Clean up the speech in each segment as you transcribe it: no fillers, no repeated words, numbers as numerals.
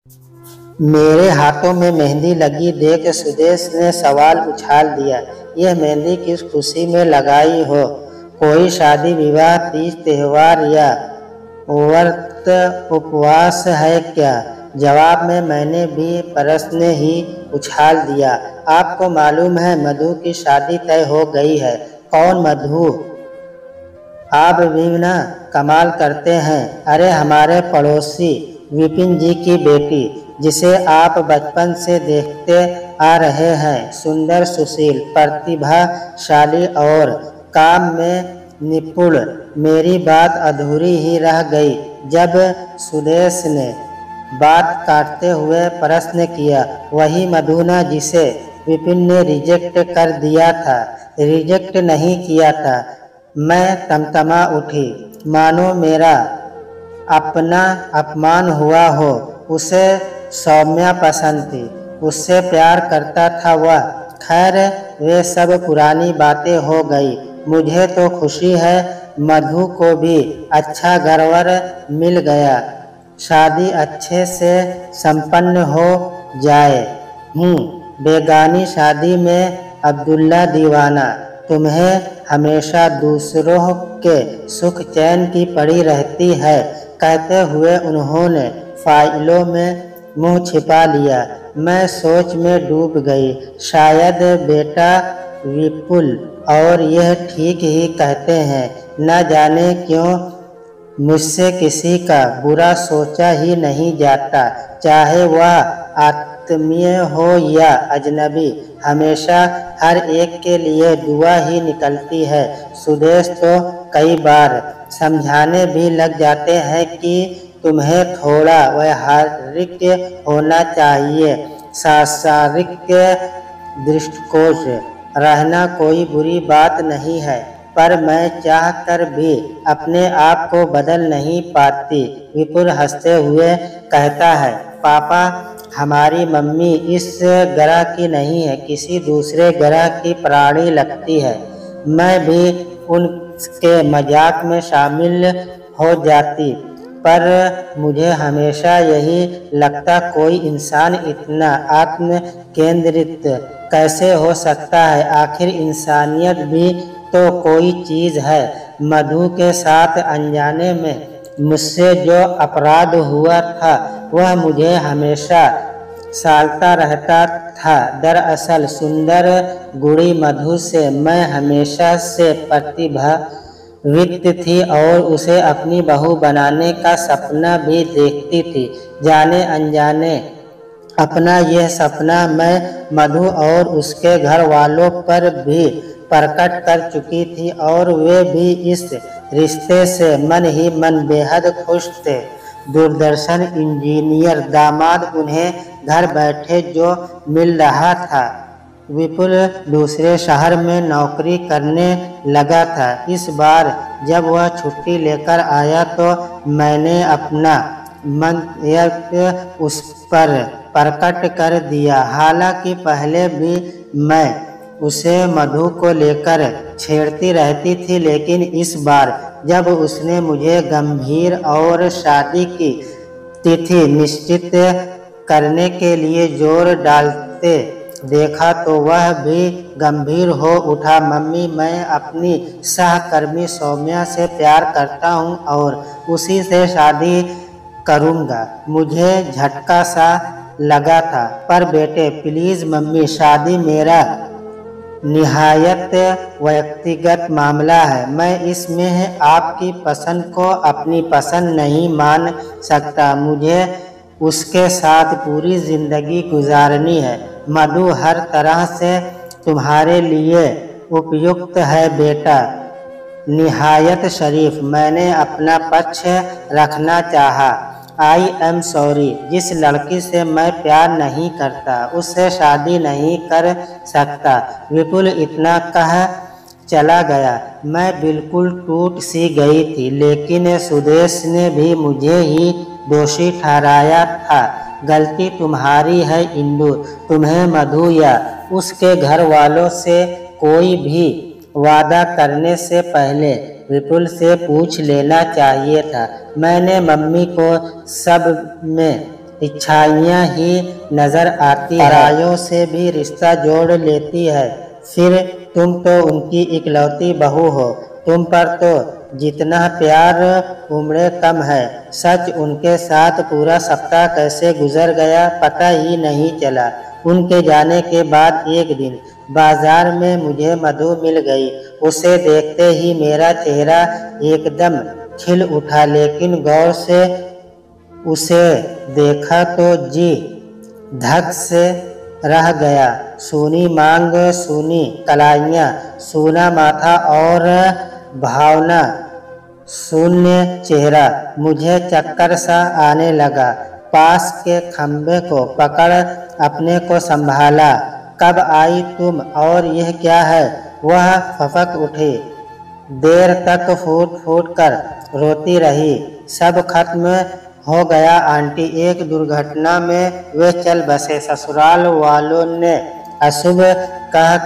मेरे हाथों में मेहंदी लगी देख सुदेश ने सवाल उछाल दिया। यह मेहंदी किस खुशी में लगाई हो? कोई शादी विवाह, तीज त्योहार या व्रत उपवास है क्या? जवाब में मैंने भी प्रश्न ही उछाल दिया। आपको मालूम है मधु की शादी तय हो गई है। कौन मधु? आप भी ना कमाल करते हैं। अरे हमारे पड़ोसी विपिन जी की बेटी, जिसे आप बचपन से देखते आ रहे हैं। सुंदर, सुशील, प्रतिभाशाली और काम में निपुण। मेरी बात अधूरी ही रह गई जब सुदेश ने बात काटते हुए प्रश्न किया। वही मधु ना जिसे विपिन ने रिजेक्ट कर दिया था? रिजेक्ट नहीं किया था। मैं तमतमा उठी, मानो मेरा अपना अपमान हुआ हो। उसे सौम्या पसंद थी, उससे प्यार करता था वह। खैर वे सब पुरानी बातें हो गई। मुझे तो खुशी है मधु को भी अच्छा घरवर मिल गया। शादी अच्छे से संपन्न हो जाए। बेगानी शादी में अब्दुल्ला दीवाना। तुम्हें हमेशा दूसरों के सुख चैन की पड़ी रहती है। कहते हुए उन्होंने फाइलों में मुंह छिपा लिया। मैं सोच में डूब गई। शायद बेटा विपुल और यह ठीक ही कहते हैं। न जाने क्यों मुझसे किसी का बुरा सोचा ही नहीं जाता, चाहे वह आत्मीय हो या अजनबी। हमेशा हर एक के लिए दुआ ही निकलती है। सुदेश तो कई बार समझाने भी लग जाते हैं कि तुम्हें थोड़ा व्यावहारिक होना चाहिए, सांसारिक दृष्टिकोण से रहना कोई बुरी बात नहीं है। पर मैं चाह कर भी अपने आप को बदल नहीं पाती। विपुल हंसते हुए कहता है, पापा हमारी मम्मी इस ग्रह की नहीं है, किसी दूसरे ग्रह की प्राणी लगती है। मैं भी उनके मजाक में शामिल हो जाती, पर मुझे हमेशा यही लगता कोई इंसान इतना आत्म केंद्रित कैसे हो सकता है। आखिर इंसानियत भी तो कोई चीज़ है। मधु के साथ अनजाने में मुझसे जो अपराध हुआ था वह मुझे हमेशा सालता रहता था। दरअसल सुंदर गुणी मधु से मैं हमेशा से प्रतिभावित थी और उसे अपनी बहू बनाने का सपना भी देखती थी। जाने अनजाने अपना यह सपना मैं मधु और उसके घर वालों पर भी प्रकट कर चुकी थी और वे भी इस रिश्ते से मन ही मन बेहद खुश थे। दूरदर्शन इंजीनियर दामाद उन्हें घर बैठे जो मिल रहा था। विपुल दूसरे शहर में नौकरी करने लगा था। इस बार जब वह छुट्टी लेकर आया तो मैंने अपना मंतव्य उस पर प्रकट कर दिया। हालांकि पहले भी मैं उसे मधु को लेकर छेड़ती रहती थी, लेकिन इस बार जब उसने मुझे गंभीर और शादी की तिथि निश्चित करने के लिए जोर डालते देखा तो वह भी गंभीर हो उठा। मम्मी, मैं अपनी सहकर्मी सौम्या से प्यार करता हूँ और उसी से शादी करूँगा। मुझे झटका सा लगा था, पर बेटे प्लीज़ मम्मी, शादी मेरा निहायत व्यक्तिगत मामला है। मैं इसमें आपकी पसंद को अपनी पसंद नहीं मान सकता। मुझे उसके साथ पूरी जिंदगी गुजारनी है। मधु हर तरह से तुम्हारे लिए उपयुक्त है बेटा। निहायत शरीफ। मैंने अपना पक्ष रखना चाहा। I am sorry. जिस लड़की से मैं प्यार नहीं करता उससे शादी नहीं कर सकता। विपुल इतना कह चला गया। मैं बिल्कुल टूट सी गई थी, लेकिन सुदेश ने भी मुझे ही दोषी ठहराया था। गलती तुम्हारी है इंदु। तुम्हें मधु या उसके घर वालों से कोई भी वादा करने से पहले विपुल से पूछ लेना चाहिए था। मैंने मम्मी को सब में इच्छाइयाँ ही नजर आती है। परायों से भी रिश्ता जोड़ लेती है। फिर तुम तो उनकी इकलौती बहू हो, तुम पर तो जितना प्यार उम्रे कम है। सच उनके साथ पूरा सप्ताह कैसे गुजर गया पता ही नहीं चला। उनके जाने के बाद एक दिन बाजार में मुझे मधु मिल गई। उसे देखते ही मेरा चेहरा एकदम खिल उठा, लेकिन गौर से उसे देखा तो जी धक से रह गया। सूनी मांग, सूनी कलाइयाँ, सूना माथा और भावना शून्य चेहरा। मुझे चक्कर सा आने लगा। पास के खंबे को पकड़ अपने को संभाला। कब आई तुम और यह क्या है? वह फपक उठी। देर तक फूट फूट कर रोती रही। सब खत्म हो गया आंटी, एक दुर्घटना में वे चल बसे। ससुराल वालों ने अशुभ कह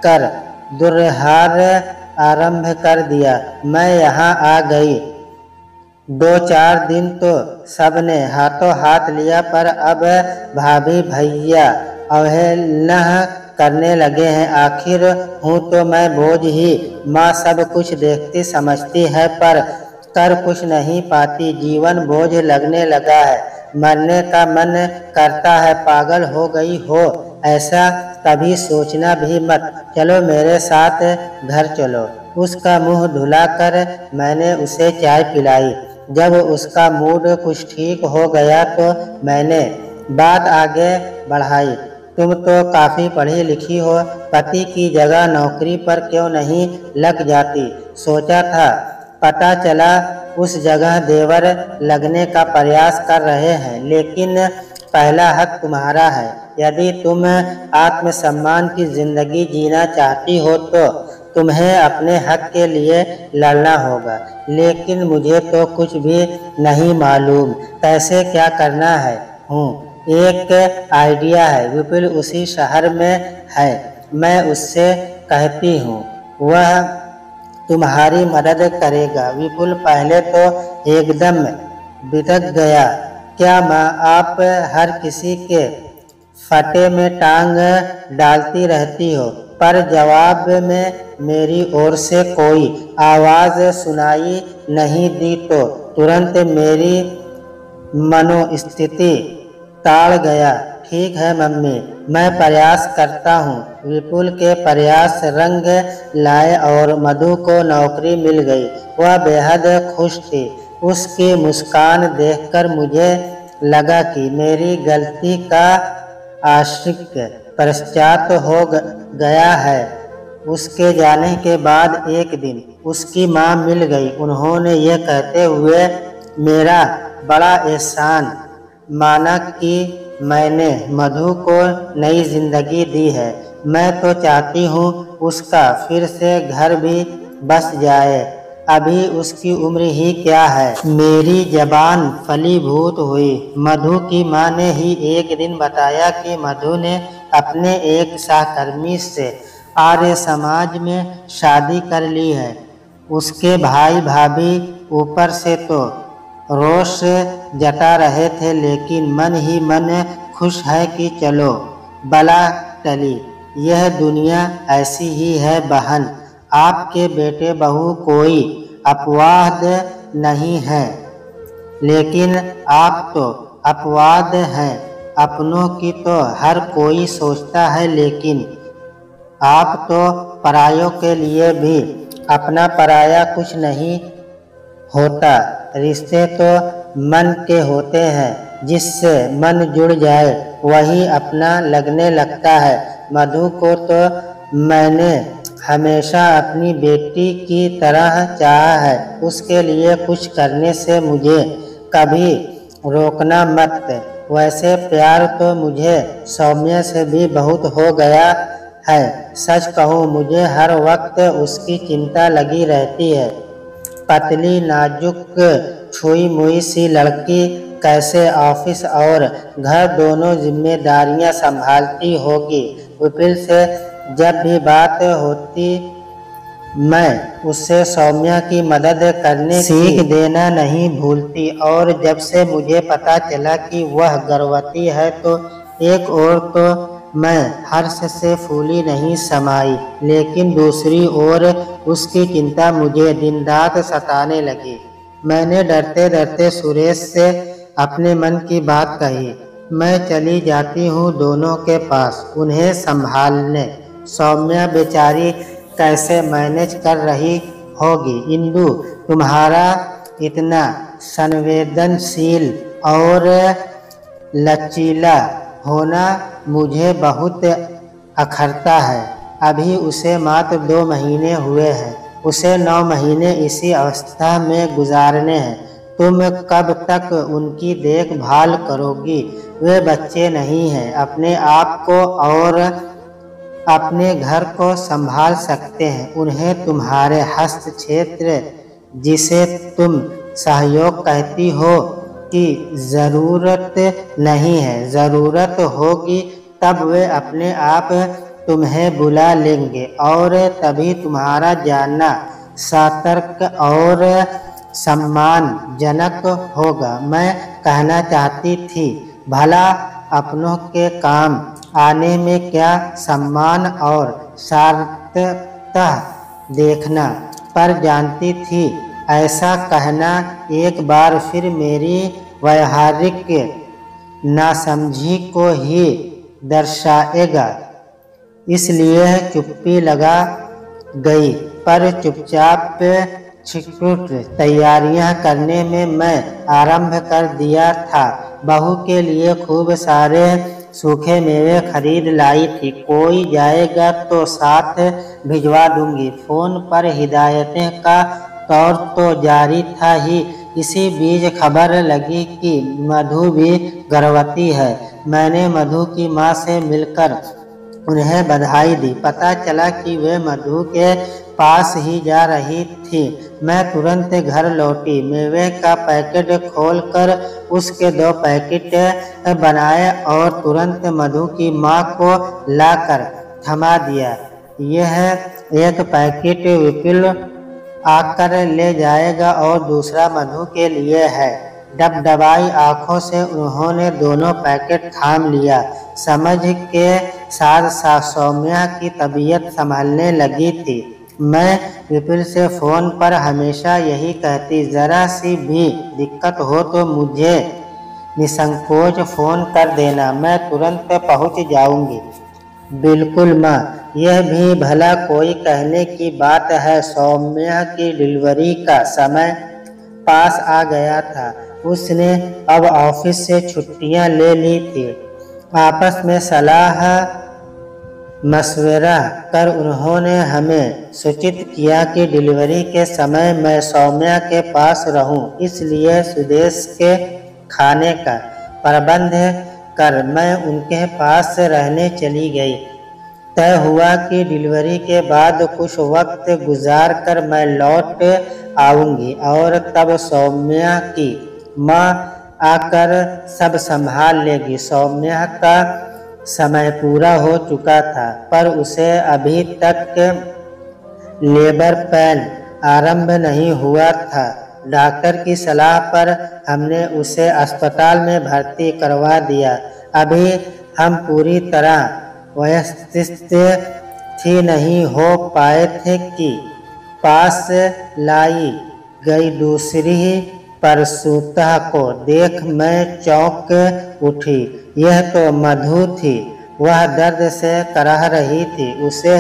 कर दुर्हार आरंभ कर दिया। मैं यहाँ आ गई। 2-4 दिन तो सबने हाथों हाथ लिया, पर अब भाभी भैया अवहेलना करने लगे हैं। आखिर हूँ तो मैं बोझ ही। माँ सब कुछ देखती समझती है पर कर कुछ नहीं पाती। जीवन बोझ लगने लगा है। मरने का मन करता है। पागल हो गई हो ऐसा कभी सोचना भी मत। चलो मेरे साथ घर चलो। उसका मुंह धुलाकर मैंने उसे चाय पिलाई। जब उसका मूड कुछ ठीक हो गया तो मैंने बात आगे बढ़ाई। तुम तो काफ़ी पढ़ी लिखी हो, पति की जगह नौकरी पर क्यों नहीं लग जाती? सोचा था, पता चला उस जगह देवर लगने का प्रयास कर रहे हैं, लेकिन पहला हक तुम्हारा है। यदि तुम आत्मसम्मान की जिंदगी जीना चाहती हो तो तुम्हें अपने हक के लिए लड़ना होगा। लेकिन मुझे तो कुछ भी नहीं मालूम कैसे क्या करना है। एक आइडिया है, विपुल उसी शहर में है। मैं उससे कहती हूँ, वह तुम्हारी मदद करेगा। विपुल पहले तो एकदम बिदक गया। क्या माँ, आप हर किसी के फटे में टांग डालती रहती हो? पर जवाब में मेरी ओर से कोई आवाज़ सुनाई नहीं दी तो तुरंत मेरी मनोस्थिति ताड़ गया। ठीक है मम्मी, मैं प्रयास करता हूँ। विपुल के प्रयास रंग लाए और मधु को नौकरी मिल गई। वह बेहद खुश थी। उसकी मुस्कान देखकर मुझे लगा कि मेरी गलती का आशिक पश्चात हो गया है। उसके जाने के बाद एक दिन उसकी माँ मिल गई। उन्होंने ये कहते हुए मेरा बड़ा एहसान माना कि मैंने मधु को नई जिंदगी दी है। मैं तो चाहती हूँ उसका फिर से घर भी बस जाए। अभी उसकी उम्र ही क्या है। मेरी जबान फलीभूत हुई। मधु की माँ ने ही एक दिन बताया कि मधु ने अपने एक सहकर्मी से आर्य समाज में शादी कर ली है। उसके भाई भाभी ऊपर से तो रोष जता रहे थे, लेकिन मन ही मन खुश है कि चलो बला टली। यह दुनिया ऐसी ही है बहन। आपके बेटे बहू कोई अपवाद नहीं है, लेकिन आप तो अपवाद हैं। अपनों की तो हर कोई सोचता है, लेकिन आप तो परायों के लिए भी अपना पराया कुछ नहीं होता। रिश्ते तो मन के होते हैं, जिससे मन जुड़ जाए वही अपना लगने लगता है। मधु को तो मैंने हमेशा अपनी बेटी की तरह चाहा है। उसके लिए कुछ करने से मुझे कभी रोकना मत। वैसे प्यार तो मुझे सौम्य से भी बहुत हो गया है। सच कहूँ मुझे हर वक्त उसकी चिंता लगी रहती है। पतली नाजुक छुई मुई सी लड़की कैसे ऑफिस और घर दोनों जिम्मेदारियां संभालती होगी। विपुल से जब भी बात होती मैं उससे सौम्या की मदद करने सीख देना नहीं भूलती, और जब से मुझे पता चला कि वह गर्भवती है तो एक ओर तो मैं हर्ष से फूली नहीं समाई, लेकिन दूसरी ओर उसकी चिंता मुझे दिन रात सताने लगी। मैंने डरते डरते सुरेश से अपने मन की बात कही। मैं चली जाती हूँ दोनों के पास उन्हें संभालने। सौम्या बेचारी कैसे मैनेज कर रही होगी। इंदु, तुम्हारा इतना संवेदनशील और लचीला होना मुझे बहुत अखरता है। अभी उसे मात्र 2 महीने हुए हैं, उसे 9 महीने इसी अवस्था में गुजारने हैं। तुम कब तक उनकी देखभाल करोगी? वे बच्चे नहीं हैं, अपने आप को और अपने घर को संभाल सकते हैं। उन्हें तुम्हारे हस्तक्षेत्र, जिसे तुम सहयोग कहती हो, की ज़रूरत नहीं है। ज़रूरत होगी तब वे अपने आप तुम्हें बुला लेंगे, और तभी तुम्हारा जानना सतर्क और सम्मानजनक होगा। मैं कहना चाहती थी, भला अपनों के काम आने में क्या सम्मान और सार्थकता देखना, पर जानती थी ऐसा कहना एक बार फिर मेरी व्यावहारिक नासमझी को ही दर्शाएगा। इसलिए चुप्पी लगा गई, पर चुपचाप छिटपुट तैयारियां करने में मैं आरंभ कर दिया था। बहू के लिए खूब सारे सूखे मेवे खरीद लाई थी। कोई जाएगा तो साथ भिजवा दूंगी। फोन पर हिदायतें का दौर तो जारी था ही। इसी बीच खबर लगी कि मधु भी गर्भवती है। मैंने मधु की मां से मिलकर उन्हें बधाई दी। पता चला कि वे मधु के पास ही जा रही थी। मैं तुरंत घर लौटी। मेवे का पैकेट खोलकर उसके 2 पैकेट बनाए और तुरंत मधु की मां को लाकर थमा दिया। यह एक पैकेट विपुल आकर ले जाएगा और दूसरा मधु के लिए है। डबडबाई आंखों से उन्होंने दोनों पैकेट थाम लिया। समझ के साथ साथ सौम्या की तबीयत संभलने लगी थी। मैं विपुल से फोन पर हमेशा यही कहती, जरा सी भी दिक्कत हो तो मुझे निसंकोच फोन कर देना, मैं तुरंत पहुंच जाऊंगी। बिल्कुल माँ, यह भी भला कोई कहने की बात है। सौम्या की डिलीवरी का समय पास आ गया था। उसने अब ऑफिस से छुट्टियां ले ली थी। आपस में सलाह मशवरा कर उन्होंने हमें सूचित किया कि डिलीवरी के समय मैं सौम्या के पास रहूं। इसलिए सुदेश के खाने का प्रबंध कर मैं उनके पास रहने चली गई। तय हुआ कि डिलीवरी के बाद कुछ वक्त गुजार कर मैं लौट आऊंगी और तब सौम्या की माँ आकर सब संभाल लेगी। सौम्या का समय पूरा हो चुका था, पर उसे अभी तक लेबर पेन आरंभ नहीं हुआ था। डॉक्टर की सलाह पर हमने उसे अस्पताल में भर्ती करवा दिया। अभी हम पूरी तरह व्यवस्थित ही नहीं हो पाए थे कि पास लाई गई दूसरी प्रसूता को देख मैं चौंक उठी। यह तो मधु थी। वह दर्द से कराह रही थी। उसे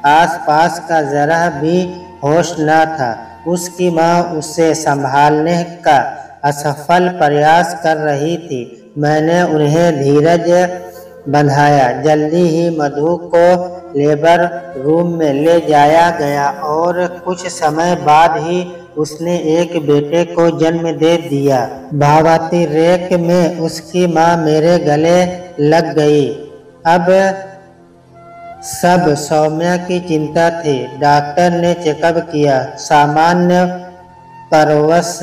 आसपास का जरा भी होश न था। उसकी माँ उसे संभालने का असफल प्रयास कर रही थी। मैंने उन्हें धीरज बंधाया। जल्दी ही मधु को लेबर रूम में ले जाया गया और कुछ समय बाद ही उसने एक बेटे को जन्म दे दिया। भावाती रेक में उसकी माँ मेरे गले लग गई। अब सब सौम्या की चिंता थी। डॉक्टर ने चेकअप किया। सामान्य परवश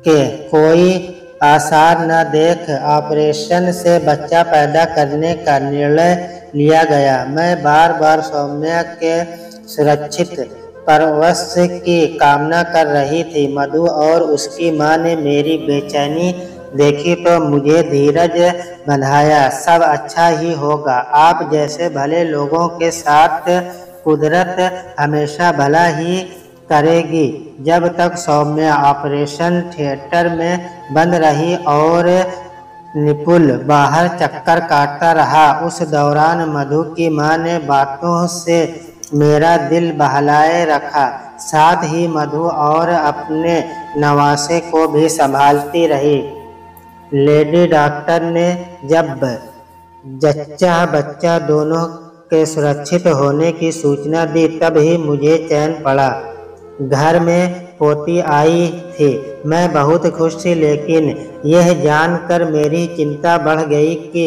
के कोई आसार न देख ऑपरेशन से बच्चा पैदा करने का निर्णय लिया गया। मैं बार बार सौम्या के सुरक्षित परवश की कामना कर रही थी। मधु और उसकी माँ ने मेरी बेचैनी देखी तो मुझे धीरज बंधाया। सब अच्छा ही होगा। आप जैसे भले लोगों के साथ कुदरत हमेशा भला ही करेगी। जब तक सौम्या ऑपरेशन थिएटर में बंद रही और निपुल बाहर चक्कर काटता रहा, उस दौरान मधु की माँ ने बातों से मेरा दिल बहलाए रखा। साथ ही मधु और अपने नवासे को भी संभालती रही। लेडी डॉक्टर ने जब जच्चा बच्चा दोनों के सुरक्षित होने की सूचना दी तब ही मुझे चैन पड़ा। घर में पोती आई थी। मैं बहुत खुश थी, लेकिन यह जानकर मेरी चिंता बढ़ गई कि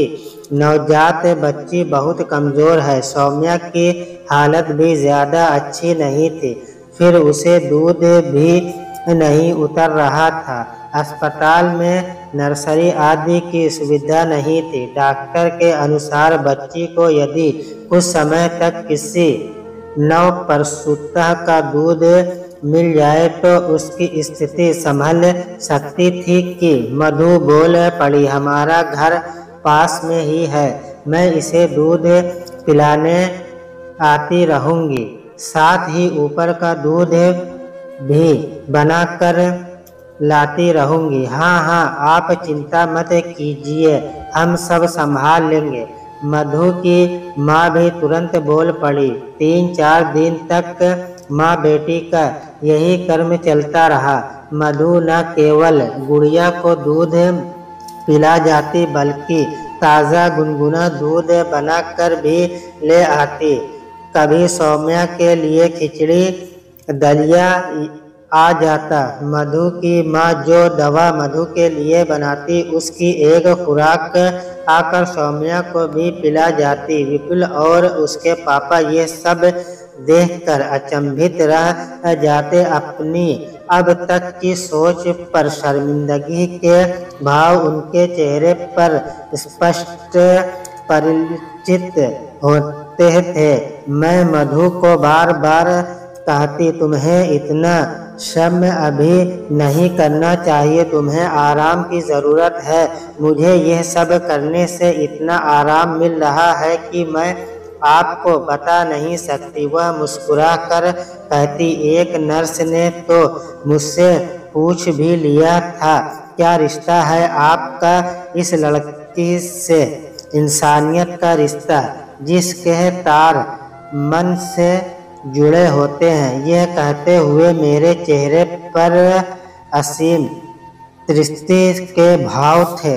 नवजात बच्ची बहुत कमज़ोर है। सौम्या की हालत भी ज़्यादा अच्छी नहीं थी। फिर उसे दूध भी नहीं उतर रहा था। अस्पताल में नर्सरी आदि की सुविधा नहीं थी। डॉक्टर के अनुसार बच्ची को यदि कुछ समय तक किसी नवप्रसूता का दूध मिल जाए तो उसकी स्थिति संभल सकती थी कि मधु बोल पड़ी, हमारा घर पास में ही है, मैं इसे दूध पिलाने आती रहूँगी। साथ ही ऊपर का दूध भी बनाकर लाती रहूँगी। हाँ हाँ, आप चिंता मत कीजिए, हम सब संभाल लेंगे। मधु की माँ भी तुरंत बोल पड़ी। 3-4 दिन तक माँ बेटी का यही कर्म चलता रहा। मधु न केवल गुड़िया को दूध पिला जाती बल्कि ताज़ा गुनगुना दूध बनाकर भी ले आती। कभी सौम्या के लिए खिचड़ी दलिया आ जाता। मधु की माँ जो दवा मधु के लिए बनाती उसकी एक खुराक आकर सौम्या को भी पिला जाती। विपुल और उसके पापा ये सब देखकर अचंभित रह जाते। अपनी अब तक की सोच पर शर्मिंदगी के भाव उनके चेहरे पर स्पष्ट परिचित होते थे। मैं मधु को बार बार कहती, तुम्हें इतना श्रम अभी नहीं करना चाहिए, तुम्हें आराम की ज़रूरत है। मुझे यह सब करने से इतना आराम मिल रहा है कि मैं आपको बता नहीं सकती। वह मुस्कुरा कर कहती, एक नर्स ने तो मुझसे पूछ भी लिया था, क्या रिश्ता है आपका इस लड़की से। इंसानियत का रिश्ता, जिसके तार मन से जुड़े होते हैं। यह कहते हुए मेरे चेहरे पर असीम तृष्णा के भाव थे।